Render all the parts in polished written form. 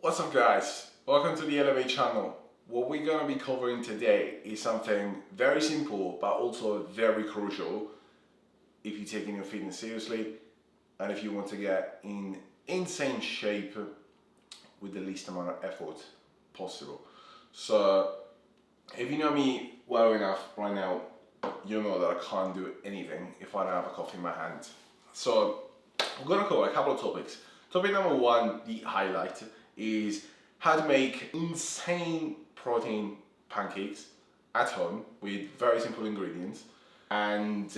What's up guys? Welcome to the Elevate channel. What we're going to be covering today is something very simple but also very crucial if you're taking your fitness seriously and if you want to get in insane shape with the least amount of effort possible. So if you know me well enough right now, you know that I can't do anything if I don't have a coffee in my hand. So I'm going to cover a couple of topics. Topic number one, the highlight, is how to make insane protein pancakes at home with very simple ingredients and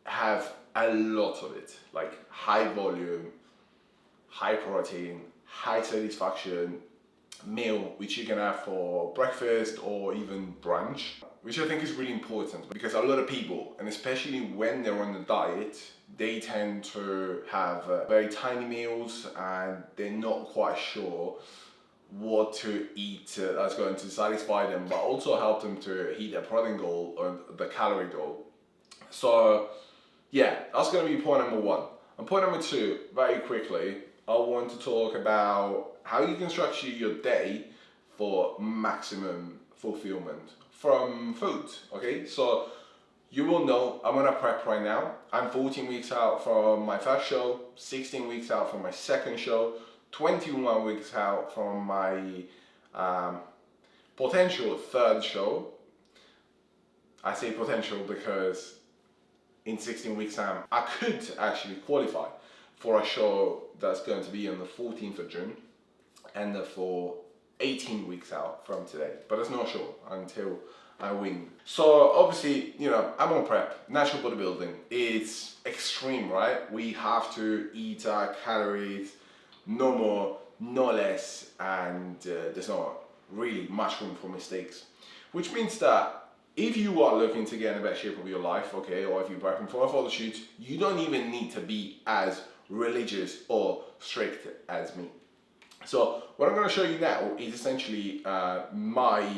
have a lot of it, like high volume, high protein, high satisfaction meal which you can have for breakfast or even brunch, which I think is really important because a lot of people, and especially when they're on a diet, they tend to have very tiny meals and they're not quite sure what to eat that's going to satisfy them but also help them to hit their protein goal or the calorie goal. So yeah, that's going to be point number one. And point number two, very quickly, I want to talk about how you can structure your day for maximum fulfillment from food. Okay, so you will know I'm gonna prep right now. I'm 14 weeks out from my first show, 16 weeks out from my second show, 21 weeks out from my potential third show. I say potential because in 16 weeks time I could actually qualify for a show that's going to be on the 14th of June and for 18 weeks out from today, but it's not sure until I win. So obviously, you know, I'm on prep. Natural bodybuilding, it's extreme, right? We have to eat our calories, no more, no less, and there's not really much room for mistakes. Which means that if you are looking to get in the best shape of your life, okay, or if you're prepping for a photo shoot, you don't even need to be as religious or strict as me. So what I'm going to show you now is essentially my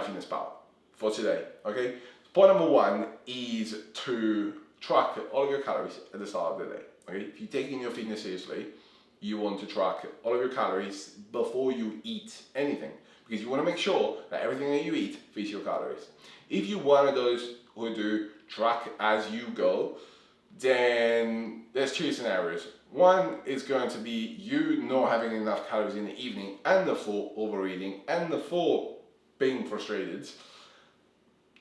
fitness pal for today. Okay, point number one is to track all of your calories at the start of the day. Okay, if you're taking your fitness seriously, you want to track all of your calories before you eat anything, because you want to make sure that everything that you eat fits your calories. If you're one of those who do track as you go, then there's two scenarios. One is going to be you not having enough calories in the evening and therefore overeating and therefore being frustrated.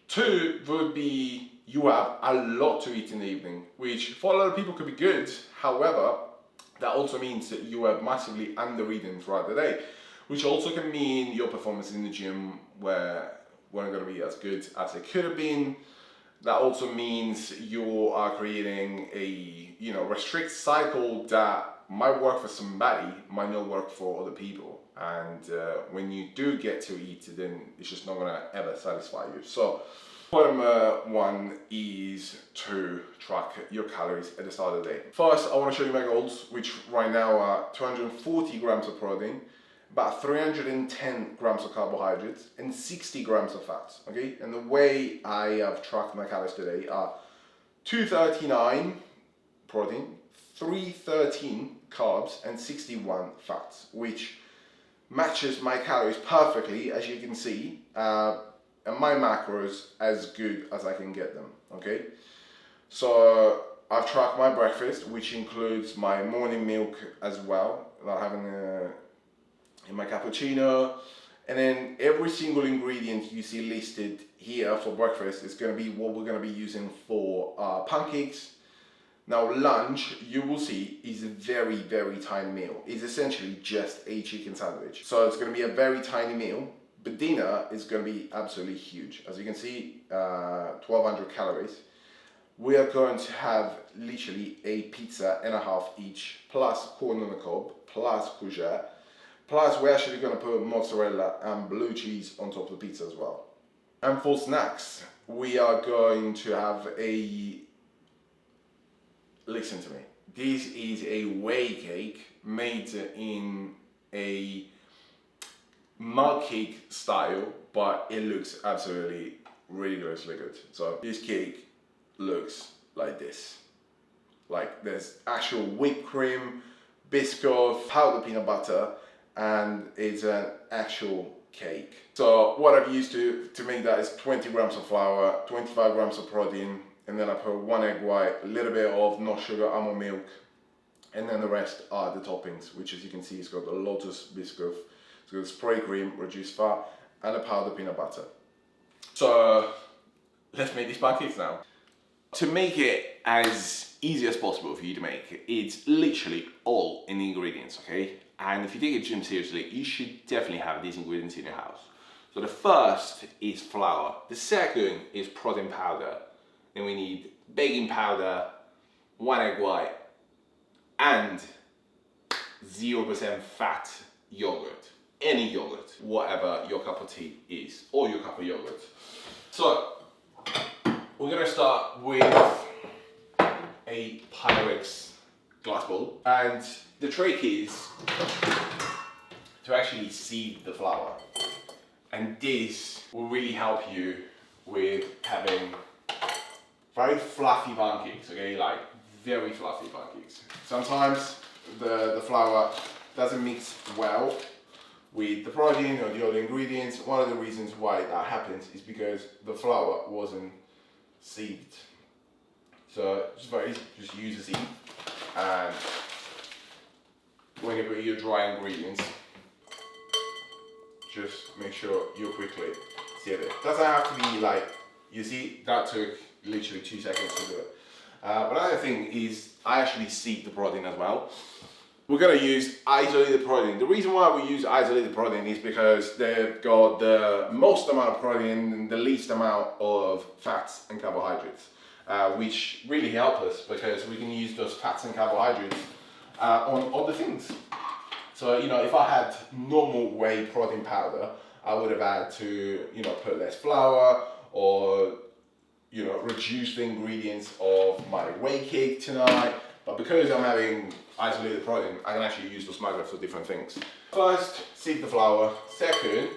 Two would be you have a lot to eat in the evening, which for a lot of people could be good. However, that also means that you have massively under-eaten throughout the day, which also can mean your performance in the gym weren't going to be as good as it could have been. That also means you are creating a restrict cycle that might work for somebody, might not work for other people. And when you do get to eat, then it's just not gonna ever satisfy you. So point number one is to track your calories at the start of the day. First, I want to show you my goals, which right now are 240 grams of protein, about 310 grams of carbohydrates and 60 grams of fats. Okay, and the way I have tracked my calories today are 239 protein, 313 carbs and 61 fats, which matches my calories perfectly, as you can see, and my macros as good as I can get them. Okay, so I've tracked my breakfast, which includes my morning milk as well that I have in my cappuccino, and then every single ingredient you see listed here for breakfast is going to be what we're going to be using for pancakes. Now lunch, you will see, is a very, very tiny meal. It's essentially just a chicken sandwich. So it's going to be a very tiny meal, but dinner is going to be absolutely huge. As you can see, 1200 calories. We are going to have literally a pizza and a half each, plus corn on the cob, plus courgette. Plus, we're actually going to put mozzarella and blue cheese on top of the pizza as well. And for snacks, we are going to have listen to me, this is a whey cake made in a mug cake style, but it looks absolutely ridiculously good. So this cake looks like this. Like there's actual whipped cream, biscoff, powdered peanut butter, and it's an actual cake. So what I've used to make that is 20 grams of flour, 25 grams of protein, and then I put 1 egg white, a little bit of no sugar almond milk, and then the rest are the toppings, which as you can see, it's got the lotus biscuit, it's got spray cream, reduced fat, and a powdered peanut butter. So let's make these pancakes now. To make it as easy as possible for you to make, it's literally all in the ingredients, okay? And if you take a gym seriously, you should definitely have these ingredients in your house. So the first is flour, the second is protein powder, then we need baking powder, 1 egg white, and 0% fat yogurt. Any yogurt, whatever your cup of tea is, or your cup of yogurt. So we're gonna start with a Pancakes glass bowl, and the trick is to actually sieve the flour, and this will really help you with having very fluffy pancakes, okay, like very fluffy pancakes. Sometimes the flour doesn't mix well with the protein or the other ingredients. One of the reasons why that happens is because the flour wasn't sieved. So it's very easy, just use a sieve, and when you put your dry ingredients, just make sure you quickly sieve it. Doesn't have to be like, you see, that took literally 2 seconds to do it. But another thing is I actually sieve the protein as well. We're gonna use isolated protein. The reason why we use isolated protein is because they've got the most amount of protein and the least amount of fats and carbohydrates, which really help us because we can use those fats and carbohydrates on other things. So, you know, if I had normal whey protein powder, I would have had to, you know, put less flour or, you know, reduce the ingredients of my whey cake tonight. But because I'm having isolated protein, I can actually use those macros for different things. First, sieve the flour. Second,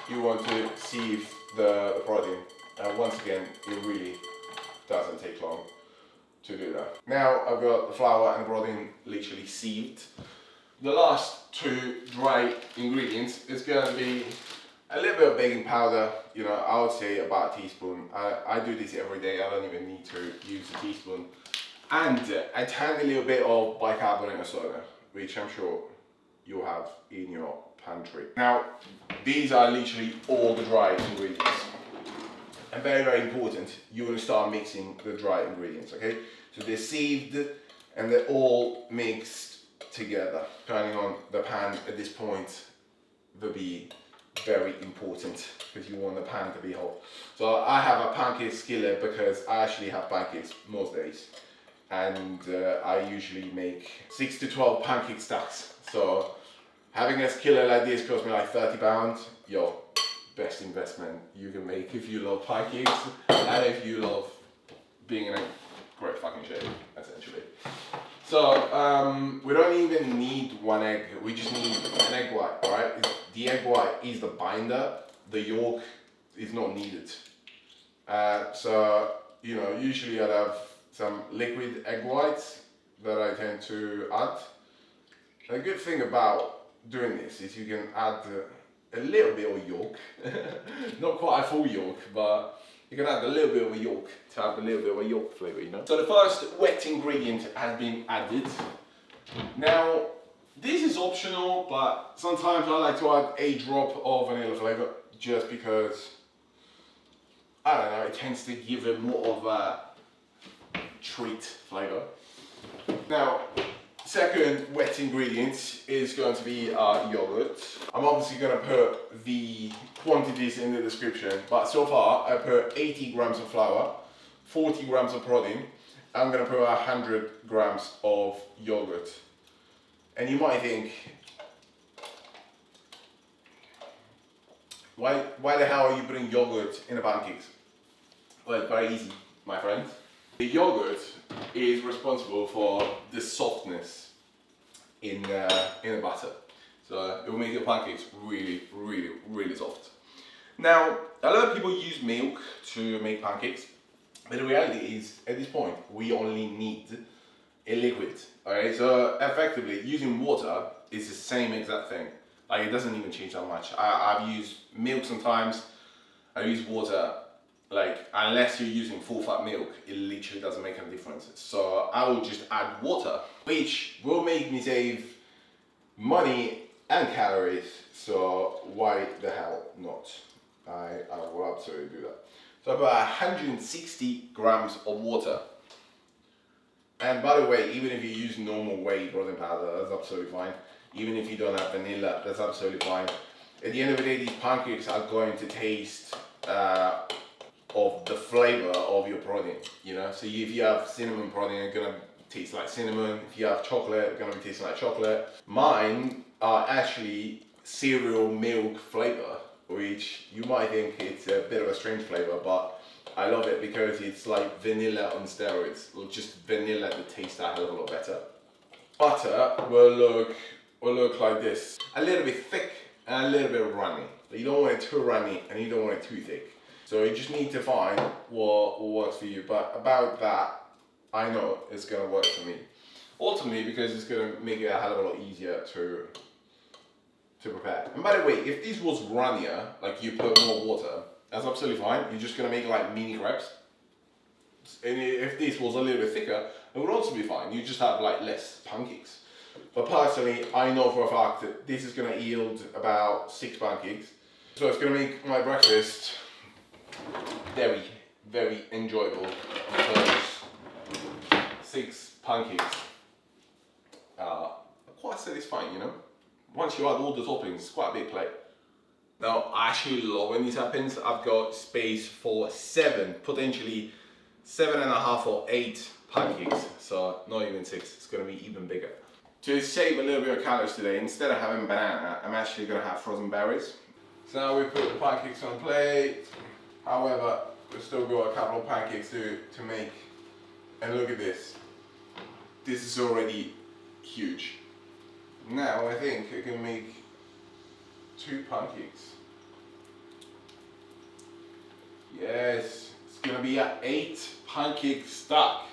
you want to sieve the protein. And once again, it really doesn't take long to do that. Now I've got the flour and the protein literally sieved. The last 2 dry ingredients is going to be a little bit of baking powder. You know, I would say about a teaspoon. I do this every day. I don't even need to use a teaspoon. And a tiny little bit of bicarbonate of soda, which I'm sure you'll have in your pantry. Now, these are literally all the dry ingredients. And very, very important, you want to start mixing the dry ingredients, okay? So they're sieved and they're all mixed together. Turning on the pan at this point will be very important because you want the pan to be hot. So I have a pancake skillet because I actually have pancakes most days. And I usually make 6 to 12 pancake stacks. So having a skillet like this cost me like £30. Yo, best investment you can make if you love pancakes and if you love being in a great fucking shape, essentially. So we don't even need 1 egg. We just need an egg white, right? The egg white is the binder. The yolk is not needed. So, you know, usually I'd have some liquid egg whites that I tend to add. The good thing about doing this is you can add a little bit of yolk, not quite a full yolk, but you can add a little bit of a yolk to have a little bit of a yolk flavour, you know. So the first wet ingredient has been added. Now, this is optional, but sometimes I like to add a drop of vanilla flavour just because, I don't know, it tends to give it more of a treat flavour. Now, second wet ingredient is going to be yogurt. I'm obviously going to put the quantities in the description, but so far I put 80 grams of flour, 40 grams of protein. I'm going to put 100 grams of yogurt. And you might think, why the hell are you putting yogurt in the pancakes? Well, it's very easy, my friend. The yogurt is responsible for the softness in the butter. So it will make your pancakes really, really, really soft. Now, a lot of people use milk to make pancakes, but the reality is, at this point, we only need a liquid. Alright, so effectively, using water it's the same exact thing. Like, it doesn't even change that much. I've used milk sometimes, I use water. Like, unless you're using full fat milk, it literally doesn't make any difference. So I will just add water, which will make me save money and calories. So why the hell not? I will absolutely do that. So about 160 grams of water. And by the way, even if you use normal whey protein powder, that's absolutely fine. Even if you don't have vanilla, that's absolutely fine. At the end of the day, these pancakes are going to taste of the flavor of your protein, you know? So if you have cinnamon protein, it's gonna taste like cinnamon. If you have chocolate, it's gonna be tasting like chocolate. Mine are actually cereal milk flavor, which you might think it's a bit of a strange flavor, but I love it because it's like vanilla on steroids, or just vanilla that tastes that hell of a lot better. Butter will look like this. A little bit thick and a little bit runny. You don't want it too runny and you don't want it too thick. So you just need to find what works for you. But about that, I know it's gonna work for me. Ultimately, because it's gonna make it a hell of a lot easier to prepare. And by the way, if this was runnier, like you put more water, that's absolutely fine. You're just gonna make like mini crepes. And if this was a little bit thicker, it would also be fine. You just have like less pancakes. But personally, I know for a fact that this is gonna yield about 6 pancakes. So it's gonna make my breakfast very, very enjoyable because 6 pancakes are quite satisfying, you know? Once you add all the toppings, it's quite a big plate. Now, I actually love when this happens. I've got space for 7, potentially 7.5 or 8 pancakes. So not even 6, it's gonna be even bigger. To save a little bit of calories today, instead of having banana, I'm actually gonna have frozen berries. So now we put the pancakes on the plate. However, we've still got a couple of pancakes to make. And look at this. This is already huge. Now I think I can make 2 pancakes. Yes, it's gonna be an 8 pancake stack.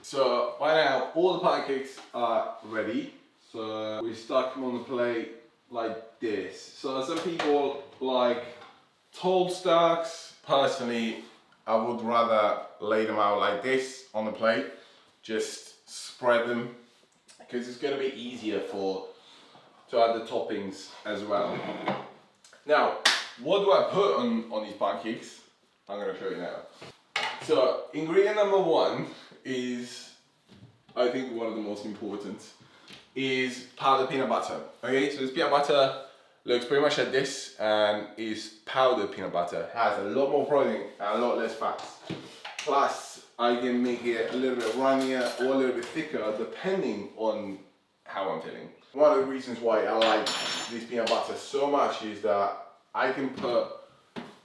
So by now all the pancakes are ready. So we stack them on the plate like this. So some people like tall stacks. Personally, I would rather lay them out like this on the plate. Just spread them because it's gonna be easier to add the toppings as well. Now, what do I put on these pancakes? I'm gonna show you now. So ingredient number 1 is, I think one of the most important, is powdered peanut butter. Okay, so this peanut butter looks pretty much like this and is powdered peanut butter. It has a lot more protein and a lot less fats. Plus, I can make it a little bit runnier or a little bit thicker depending on how I'm feeling. One of the reasons why I like this peanut butter so much is that I can put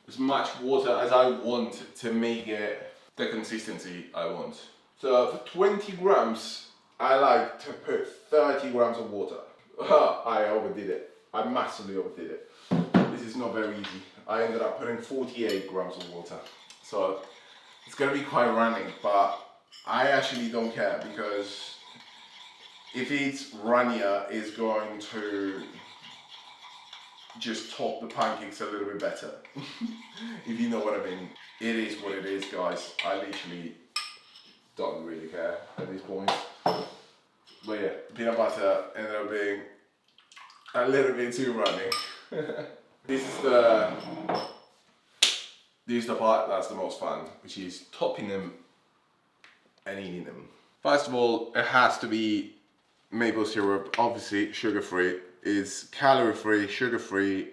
as much water as I want to make it the consistency I want. So for 20 grams, I like to put 30 grams of water. I overdid it. I massively overdid it. This is not very easy. I ended up putting 48 grams of water. So it's gonna be quite running, but I actually don't care because if it's runnier, it's going to just top the pancakes a little bit better. If you know what I mean. It is what it is, guys. I literally don't really care at this point. But yeah, peanut butter ended up being a little bit too runny. This is the part that's the most fun, which is topping them and eating them. First of all, it has to be maple syrup, obviously sugar-free. It's calorie-free, sugar-free.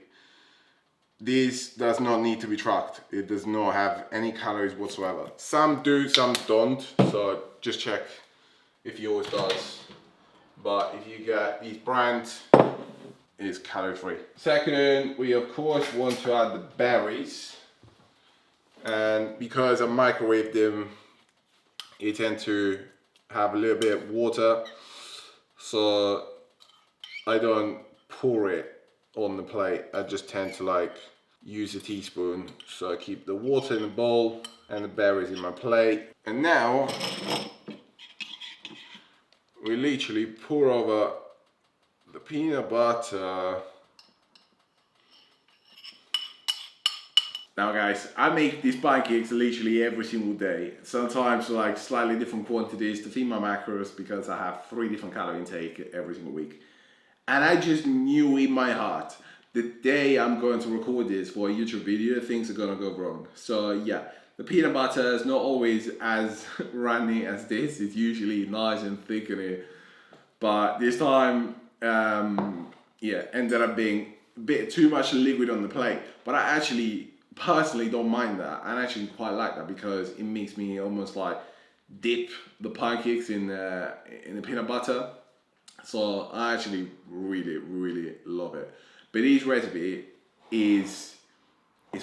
This does not need to be tracked. It does not have any calories whatsoever. Some do, some don't, so just check if yours does. But if you get these brands, it's calorie-free. Second, we of course want to add the berries. And because I microwave them, they tend to have a little bit of water. So I don't pour it on the plate. I just tend to like use a teaspoon. So I keep the water in the bowl and the berries in my plate. And now we literally pour over The peanut butter. Now guys, I make these pancakes literally every single day. Sometimes like slightly different quantities to feed my macros because I have 3 different calorie intake every single week. And I just knew in my heart, the day I'm going to record this for a YouTube video, things are gonna go wrong. So yeah, the peanut butter is not always as runny as this. It's usually nice and thick in it. But this time, yeah, ended up being a bit too much liquid on the plate. But I actually personally don't mind that. I actually quite like that because it makes me almost like dip the pancakes in the peanut butter. So I actually really love it. But this recipe is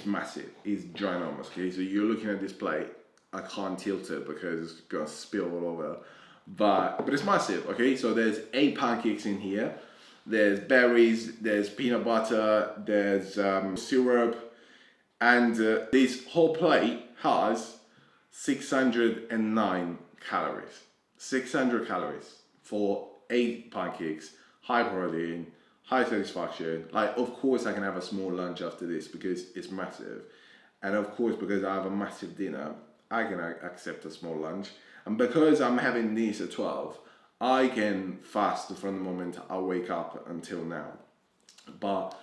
massive. It's ginormous. Okay, so you're looking at this plate. I can't tilt it because it's gonna spill all over. But it's massive. Okay, so there's 8 pancakes in here. There's berries. There's peanut butter. There's syrup, and this whole plate has 609 calories. 600 calories for 8 pancakes, high protein, high satisfaction. Like, of course I can have a small lunch after this because it's massive. And of course, because I have a massive dinner, I can accept a small lunch. And because I'm having this at 12, I can fast from the moment I wake up until now. But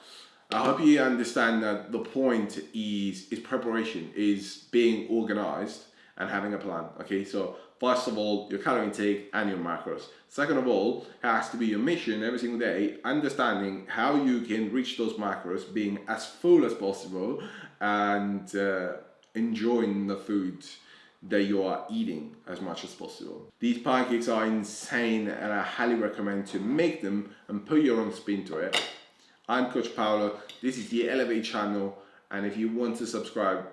I hope you understand that the point is preparation, is being organized and having a plan. Okay, so first of all, your calorie intake and your macros. Second of all, it has to be your mission every single day, understanding how you can reach those macros, being as full as possible, and enjoying the food that you are eating as much as possible. These pancakes are insane and I highly recommend to make them and put your own spin to it. I'm Coach Paolo, this is the Elevate channel, and if you want to subscribe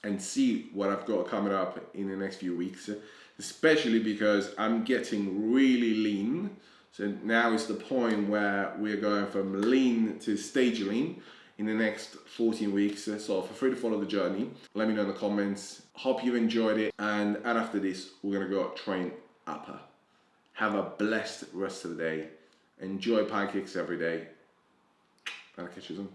and see what I've got coming up in the next few weeks, especially because I'm getting really lean. So now is the point where we're going from lean to stage lean in the next 14 weeks. So feel free to follow the journey. Let me know in the comments. Hope you enjoyed it. And after this, we're gonna go train upper. Have a blessed rest of the day. Enjoy pancakes every day. And I'll catch you soon.